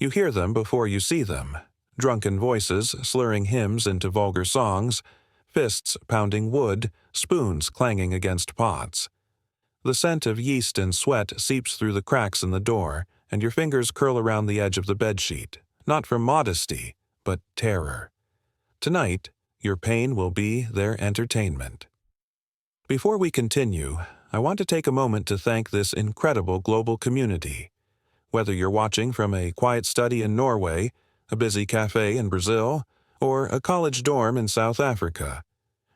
You hear them before you see them. Drunken voices slurring hymns into vulgar songs, fists pounding wood, spoons clanging against pots. The scent of yeast and sweat seeps through the cracks in the door, and your fingers curl around the edge of the bedsheet, not from modesty, but terror. Tonight, your pain will be their entertainment. Before we continue, I want to take a moment to thank this incredible global community. Whether you're watching from a quiet study in Norway, a busy cafe in Brazil, or a college dorm in South Africa,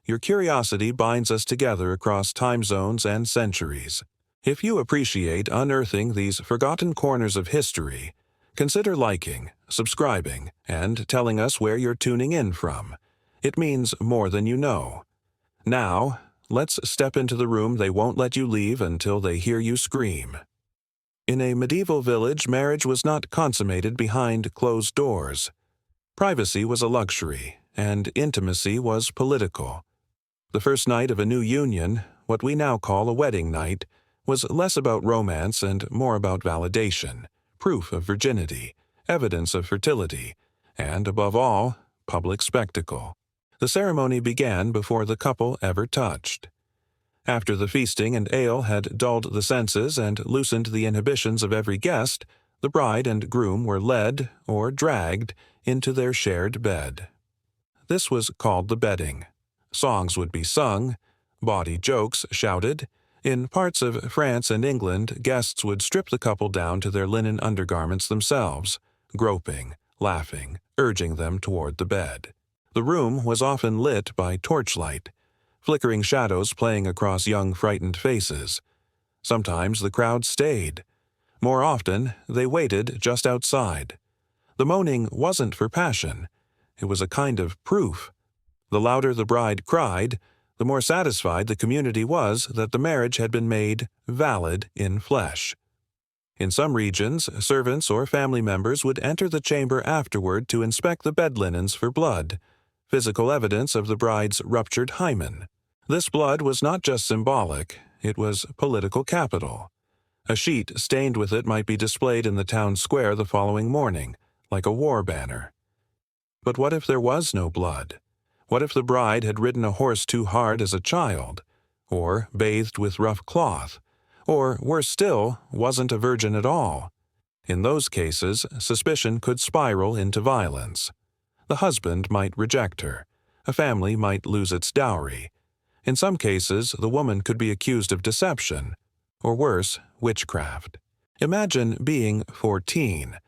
your curiosity binds us together across time zones and centuries. If you appreciate unearthing these forgotten corners of history, consider liking, subscribing, and telling us where you're tuning in from. It means more than you know. Now, let's step into the room they won't let you leave until they hear you scream. In a medieval village, marriage was not consummated behind closed doors. Privacy was a luxury, and intimacy was political. The first night of a new union, what we now call a wedding night, was less about romance and more about validation, proof of virginity, evidence of fertility, and, above all, public spectacle. The ceremony began before the couple ever touched. After the feasting and ale had dulled the senses and loosened the inhibitions of every guest, the bride and groom were led, or dragged, into their shared bed. This was called the bedding. Songs would be sung, bawdy jokes shouted. In parts of France and England, guests would strip the couple down to their linen undergarments themselves, groping, laughing, urging them toward the bed. The room was often lit by torchlight, flickering shadows playing across young, frightened faces. Sometimes the crowd stayed. More often, they waited just outside. The moaning wasn't for passion. It was a kind of proof. The louder the bride cried, the more satisfied the community was that the marriage had been made valid in flesh. In some regions, servants or family members would enter the chamber afterward to inspect the bed linens for blood, physical evidence of the bride's ruptured hymen. This blood was not just symbolic, it was political capital. A sheet stained with it might be displayed in the town square the following morning, like a war banner. But what if there was no blood? What if the bride had ridden a horse too hard as a child, or bathed with rough cloth, or, worse still, wasn't a virgin at all? In those cases, suspicion could spiral into violence. The husband might reject her. A family might lose its dowry. In some cases, the woman could be accused of deception, or worse, witchcraft. Imagine being 14,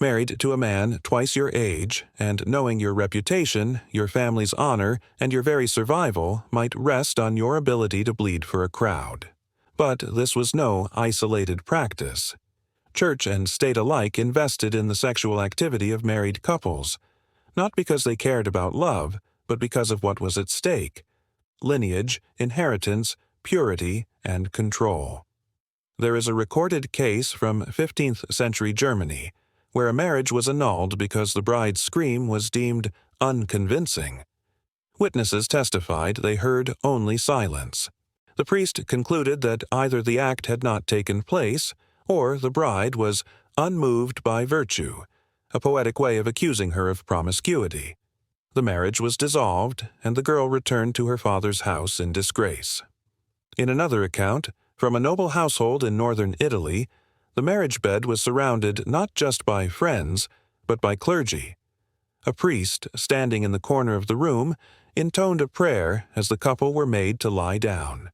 married to a man twice your age, and knowing your reputation, your family's honor, and your very survival might rest on your ability to bleed for a crowd. But this was no isolated practice. Church and state alike invested in the sexual activity of married couples, not because they cared about love, but because of what was at stake: lineage, inheritance, purity, and control. There is a recorded case from 15th century Germany, where a marriage was annulled because the bride's scream was deemed unconvincing. Witnesses testified they heard only silence. The priest concluded that either the act had not taken place, or the bride was unmoved by virtue, a poetic way of accusing her of promiscuity. The marriage was dissolved, and the girl returned to her father's house in disgrace. In another account, from a noble household in northern Italy, the marriage bed was surrounded not just by friends, but by clergy. A priest, standing in the corner of the room, intoned a prayer as the couple were made to lie down.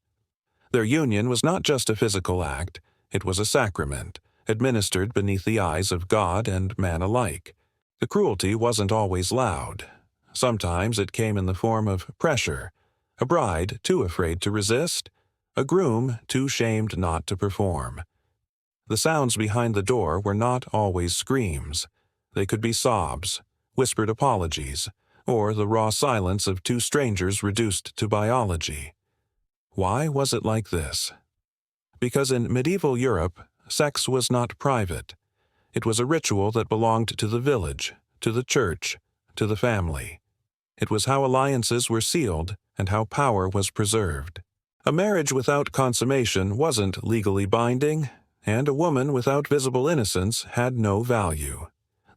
Their union was not just a physical act, it was a sacrament, administered beneath the eyes of God and man alike. The cruelty wasn't always loud. Sometimes it came in the form of pressure, a bride too afraid to resist, a groom too shamed not to perform. The sounds behind the door were not always screams. They could be sobs, whispered apologies, or the raw silence of two strangers reduced to biology. Why was it like this? Because in medieval Europe, sex was not private. It was a ritual that belonged to the village, to the church, to the family. It was how alliances were sealed and how power was preserved. A marriage without consummation wasn't legally binding, and a woman without visible innocence had no value.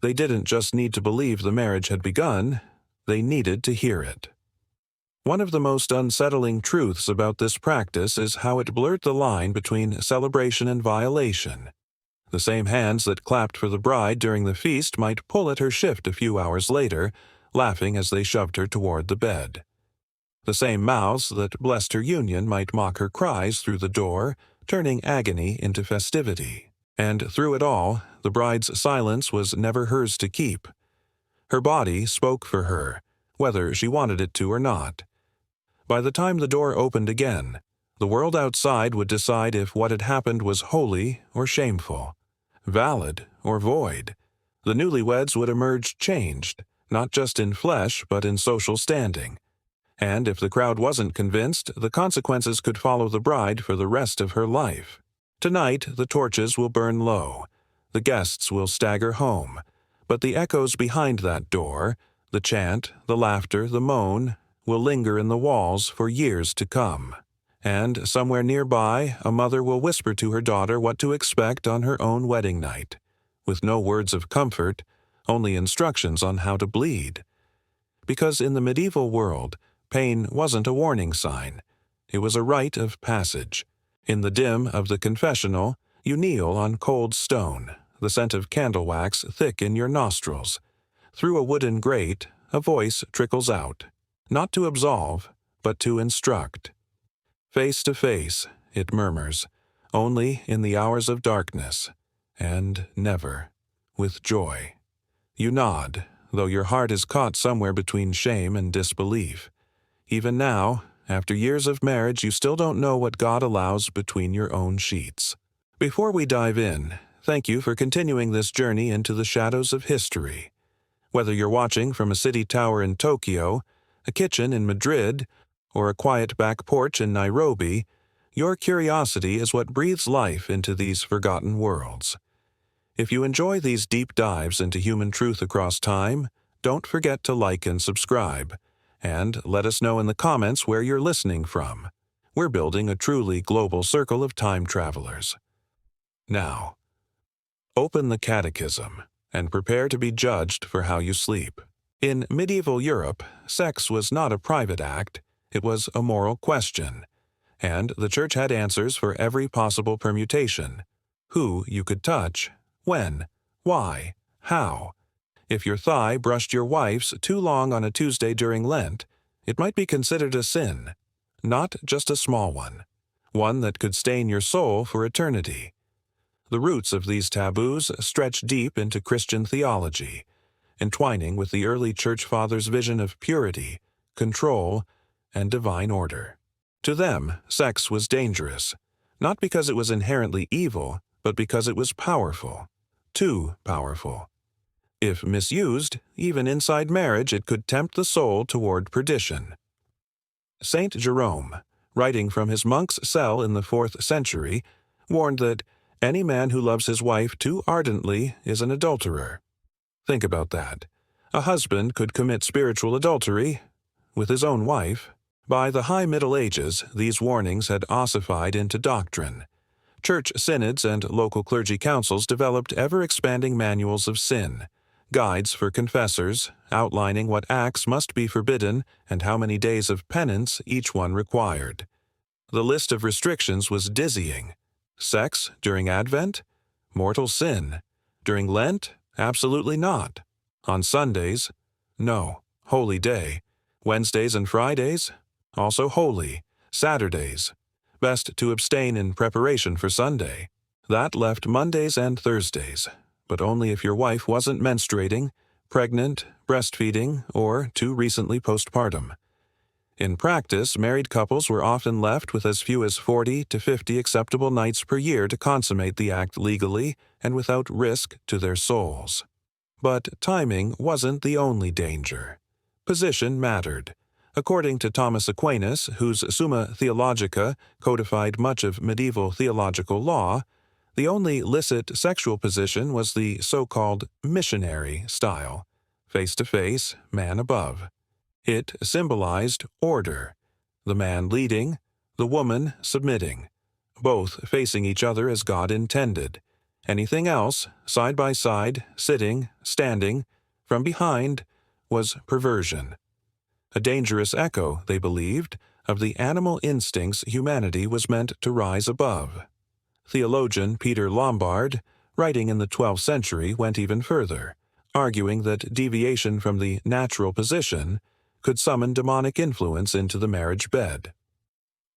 They didn't just need to believe the marriage had begun, they needed to hear it. One of the most unsettling truths about this practice is how it blurred the line between celebration and violation. The same hands that clapped for the bride during the feast might pull at her shift a few hours later, laughing as they shoved her toward the bed. The same mouths that blessed her union might mock her cries through the door, turning agony into festivity. And through it all, the bride's silence was never hers to keep. Her body spoke for her, whether she wanted it to or not. By the time the door opened again, the world outside would decide if what had happened was holy or shameful, valid or void. The newlyweds would emerge changed, not just in flesh but in social standing. And if the crowd wasn't convinced, the consequences could follow the bride for the rest of her life. Tonight, the torches will burn low. The guests will stagger home. But the echoes behind that door, the chant, the laughter, the moan, will linger in the walls for years to come. And somewhere nearby, a mother will whisper to her daughter what to expect on her own wedding night, with no words of comfort, only instructions on how to bleed. Because in the medieval world, pain wasn't a warning sign. It was a rite of passage. In the dim of the confessional, you kneel on cold stone, the scent of candle wax thick in your nostrils. Through a wooden grate, a voice trickles out, not to absolve, but to instruct. Face to face, it murmurs, only in the hours of darkness, and never with joy. You nod, though your heart is caught somewhere between shame and disbelief. Even now, after years of marriage, you still don't know what God allows between your own sheets. Before we dive in, thank you for continuing this journey into the shadows of history. Whether you're watching from a city tower in Tokyo, a kitchen in Madrid, or a quiet back porch in Nairobi, your curiosity is what breathes life into these forgotten worlds. If you enjoy these deep dives into human truth across time, don't forget to like and subscribe. And let us know in the comments where you're listening from. We're building a truly global circle of time travelers. Now, open the catechism and prepare to be judged for how you sleep. In medieval Europe, sex was not a private act, it was a moral question. And the Church had answers for every possible permutation. Who you could touch, when, why, how. If your thigh brushed your wife's too long on a Tuesday during Lent, it might be considered a sin, not just a small one that could stain your soul for eternity. The roots of these taboos stretch deep into Christian theology, entwining with the early Church Fathers' vision of purity, control, and divine order. To them, sex was dangerous, not because it was inherently evil, but because it was powerful, too powerful. If misused, even inside marriage, it could tempt the soul toward perdition. Saint Jerome, writing from his monk's cell in the 4th century, warned that any man who loves his wife too ardently is an adulterer. Think about that. A husband could commit spiritual adultery with his own wife. By the High Middle Ages, these warnings had ossified into doctrine. Church synods and local clergy councils developed ever-expanding manuals of sin, guides for confessors, outlining what acts must be forbidden and how many days of penance each one required. The list of restrictions was dizzying. Sex during Advent? Mortal sin. During Lent? Absolutely not. On Sundays? No. Holy day. Wednesdays and Fridays? Also holy. Saturdays? Best to abstain in preparation for Sunday. That left Mondays and Thursdays, but only if your wife wasn't menstruating, pregnant, breastfeeding, or too recently postpartum. In practice, married couples were often left with as few as 40 to 50 acceptable nights per year to consummate the act legally and without risk to their souls. But timing wasn't the only danger. Position mattered. According to Thomas Aquinas, whose Summa Theologica codified much of medieval theological law, the only licit sexual position was the so-called missionary style, face-to-face, man above. It symbolized order, the man leading, the woman submitting, both facing each other as God intended. Anything else, side by side, sitting, standing, from behind, was perversion. A dangerous echo, they believed, of the animal instincts humanity was meant to rise above. Theologian Peter Lombard, writing in the 12th century, went even further, arguing that deviation from the natural position could summon demonic influence into the marriage bed.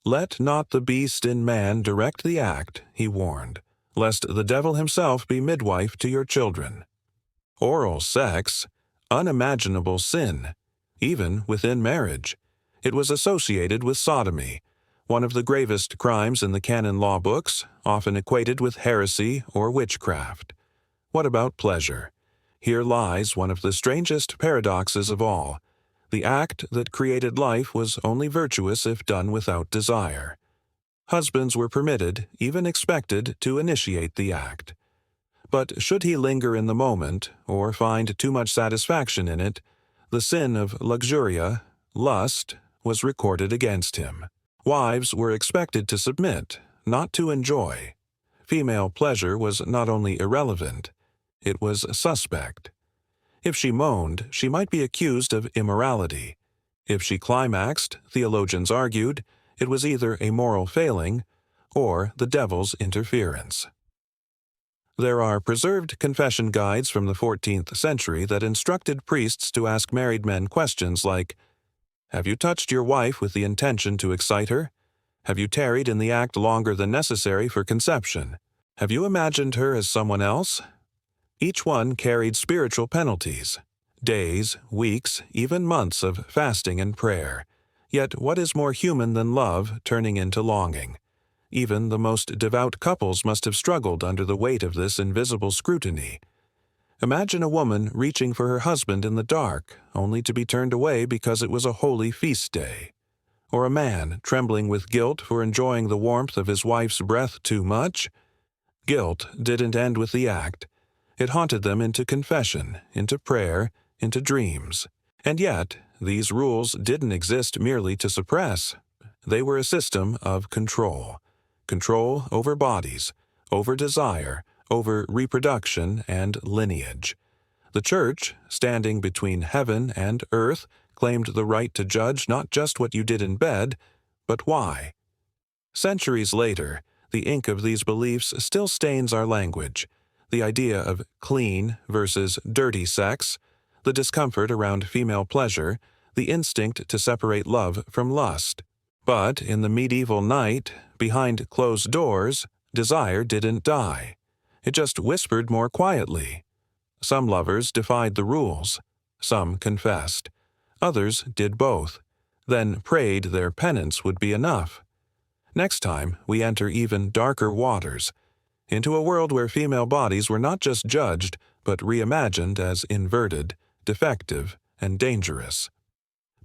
"Let not the beast in man direct the act," he warned, "lest the devil himself be midwife to your children." Oral sex, unimaginable sin, even within marriage. It was associated with sodomy, one of the gravest crimes in the canon law books, often equated with heresy or witchcraft. What about pleasure? Here lies one of the strangest paradoxes of all. The act that created life was only virtuous if done without desire. Husbands were permitted, even expected, to initiate the act. But should he linger in the moment, or find too much satisfaction in it, the sin of luxuria, lust, was recorded against him. Wives were expected to submit, not to enjoy. Female pleasure was not only irrelevant, it was suspect. If she moaned, she might be accused of immorality. If she climaxed, theologians argued, it was either a moral failing or the devil's interference. There are preserved confession guides from the 14th century that instructed priests to ask married men questions like, "Have you touched your wife with the intention to excite her? Have you tarried in the act longer than necessary for conception? Have you imagined her as someone else?" Each one carried spiritual penalties, days, weeks, even months of fasting and prayer. Yet what is more human than love turning into longing? Even the most devout couples must have struggled under the weight of this invisible scrutiny. Imagine a woman reaching for her husband in the dark, only to be turned away because it was a holy feast day. Or a man trembling with guilt for enjoying the warmth of his wife's breath too much. Guilt didn't end with the act. It haunted them into confession, into prayer, into dreams. And yet, these rules didn't exist merely to suppress. They were a system of control. Control over bodies, over desire, over reproduction and lineage. The Church, standing between heaven and earth, claimed the right to judge not just what you did in bed, but why. Centuries later, the ink of these beliefs still stains our language. The idea of clean versus dirty sex, the discomfort around female pleasure, the instinct to separate love from lust. But in the medieval night, behind closed doors, desire didn't die. It just whispered more quietly. Some lovers defied the rules. Some confessed. Others did both, then prayed their penance would be enough. Next time, we enter even darker waters, into a world where female bodies were not just judged, but reimagined as inverted, defective, and dangerous.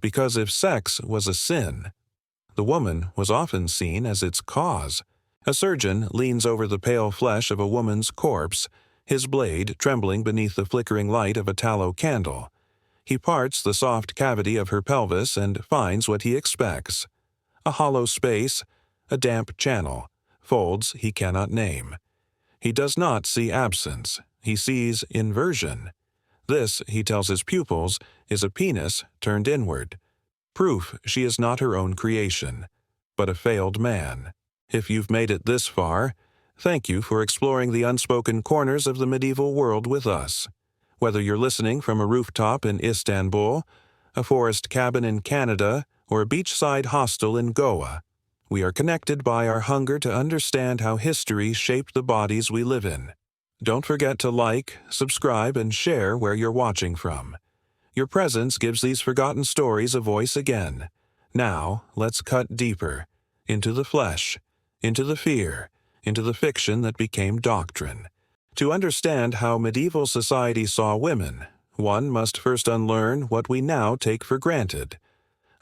Because if sex was a sin, the woman was often seen as its cause. A surgeon leans over the pale flesh of a woman's corpse, his blade trembling beneath the flickering light of a tallow candle. He parts the soft cavity of her pelvis and finds what he expects: a hollow space, a damp channel, folds he cannot name. He does not see absence, he sees inversion. This, he tells his pupils, is a penis turned inward. Proof she is not her own creation, but a failed man. If you've made it this far, thank you for exploring the unspoken corners of the medieval world with us. Whether you're listening from a rooftop in Istanbul, a forest cabin in Canada, or a beachside hostel in Goa, we are connected by our hunger to understand how history shaped the bodies we live in. Don't forget to like, subscribe, and share where you're watching from. Your presence gives these forgotten stories a voice again. Now, let's cut deeper, into the flesh, into the fear, into the fiction that became doctrine. To understand how medieval society saw women, one must first unlearn what we now take for granted.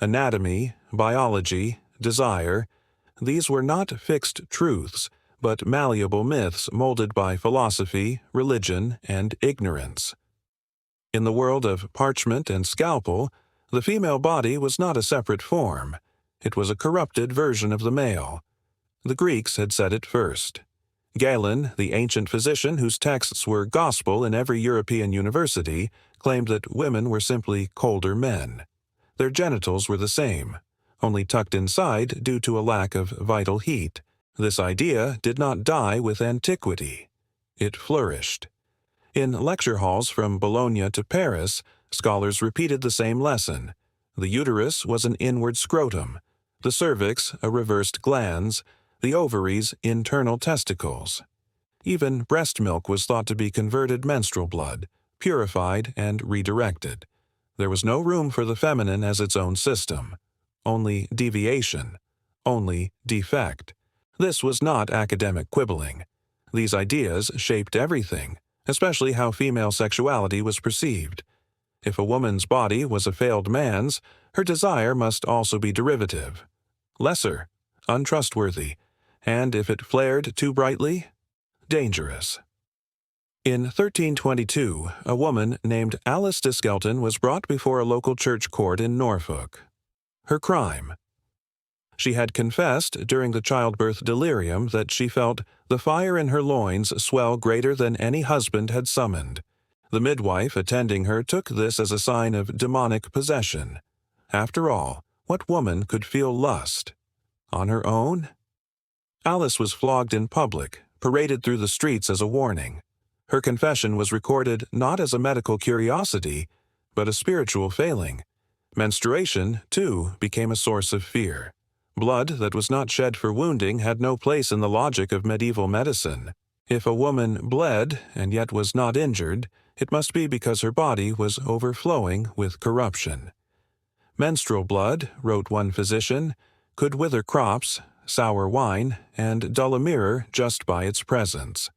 Anatomy, biology, desire, these were not fixed truths, but malleable myths molded by philosophy, religion, and ignorance. In the world of parchment and scalpel, the female body was not a separate form. It was a corrupted version of the male. The Greeks had said it first. Galen, the ancient physician whose texts were gospel in every European university, claimed that women were simply colder men. Their genitals were the same, only tucked inside due to a lack of vital heat. This idea did not die with antiquity. It flourished. In lecture halls from Bologna to Paris, scholars repeated the same lesson. The uterus was an inward scrotum, the cervix a reversed glans, the ovaries internal testicles. Even breast milk was thought to be converted menstrual blood, purified and redirected. There was no room for the feminine as its own system. Only deviation. Only defect. This was not academic quibbling. These ideas shaped everything, especially how female sexuality was perceived. If a woman's body was a failed man's, her desire must also be derivative, lesser, untrustworthy, and if it flared too brightly, dangerous. In 1322, a woman named Alice de Skelton was brought before a local church court in Norfolk. Her crime: she had confessed during the childbirth delirium that she felt the fire in her loins swell greater than any husband had summoned. The midwife attending her took this as a sign of demonic possession. After all, what woman could feel lust? On her own? Alice was flogged in public, paraded through the streets as a warning. Her confession was recorded not as a medical curiosity, but a spiritual failing. Menstruation, too, became a source of fear. Blood that was not shed for wounding had no place in the logic of medieval medicine. If a woman bled and yet was not injured, it must be because her body was overflowing with corruption. Menstrual blood, wrote one physician, could wither crops, sour wine, and dull a mirror just by its presence.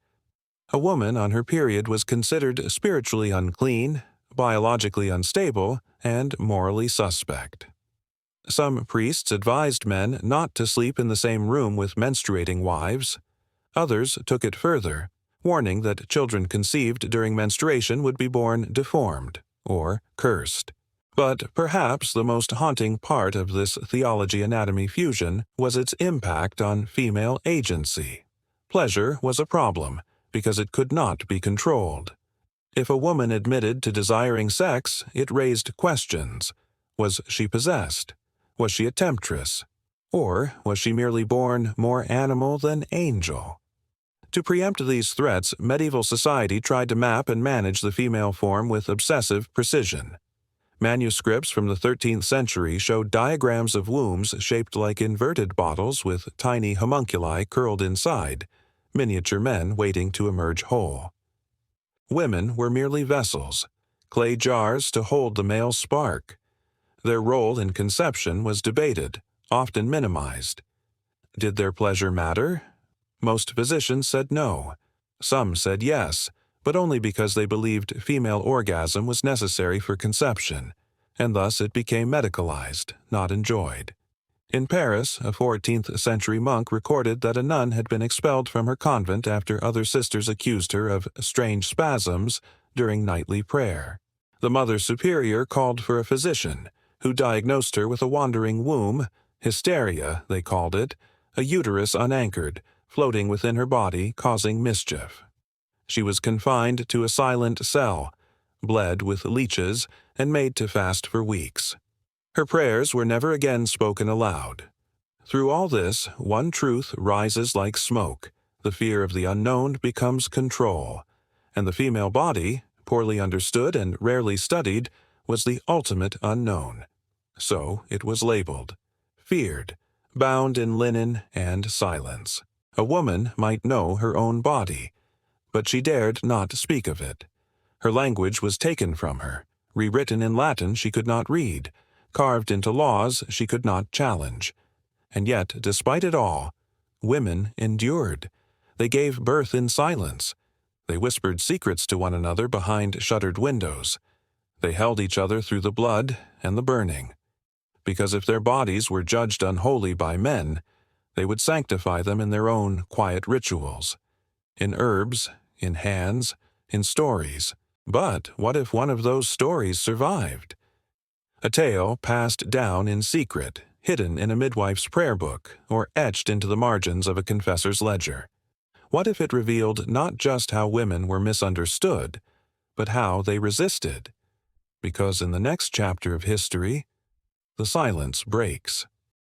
A woman on her period was considered spiritually unclean, biologically unstable, and morally suspect. Some priests advised men not to sleep in the same room with menstruating wives. Others took it further, warning that children conceived during menstruation would be born deformed or cursed. But perhaps the most haunting part of this theology-anatomy fusion was its impact on female agency. Pleasure was a problem because it could not be controlled. If a woman admitted to desiring sex, it raised questions. Was she possessed? Was she a temptress? Or was she merely born more animal than angel? To preempt these threats, medieval society tried to map and manage the female form with obsessive precision. Manuscripts from the 13th century showed diagrams of wombs shaped like inverted bottles with tiny homunculi curled inside, miniature men waiting to emerge whole. Women were merely vessels, clay jars to hold the male spark. Their role in conception was debated, often minimized. Did their pleasure matter? Most physicians said no. Some said yes, but only because they believed female orgasm was necessary for conception, and thus it became medicalized, not enjoyed. In Paris, a 14th-century monk recorded that a nun had been expelled from her convent after other sisters accused her of strange spasms during nightly prayer. The Mother Superior called for a physician, who diagnosed her with a wandering womb, hysteria, they called it, a uterus unanchored, floating within her body, causing mischief. She was confined to a silent cell, bled with leeches, and made to fast for weeks. Her prayers were never again spoken aloud. Through all this, one truth rises like smoke. The fear of the unknown becomes control, and the female body, poorly understood and rarely studied, was the ultimate unknown. So it was labeled, feared, bound in linen and silence. A woman might know her own body, but she dared not speak of it. Her language was taken from her, rewritten in Latin she could not read, carved into laws she could not challenge. And yet, despite it all, women endured. They gave birth in silence. They whispered secrets to one another behind shuttered windows. They held each other through the blood and the burning. Because if their bodies were judged unholy by men, they would sanctify them in their own quiet rituals, in herbs, in hands, in stories. But what if one of those stories survived? A tale passed down in secret, hidden in a midwife's prayer book, or etched into the margins of a confessor's ledger. What if it revealed not just how women were misunderstood, but how they resisted? Because in the next chapter of history, the silence breaks.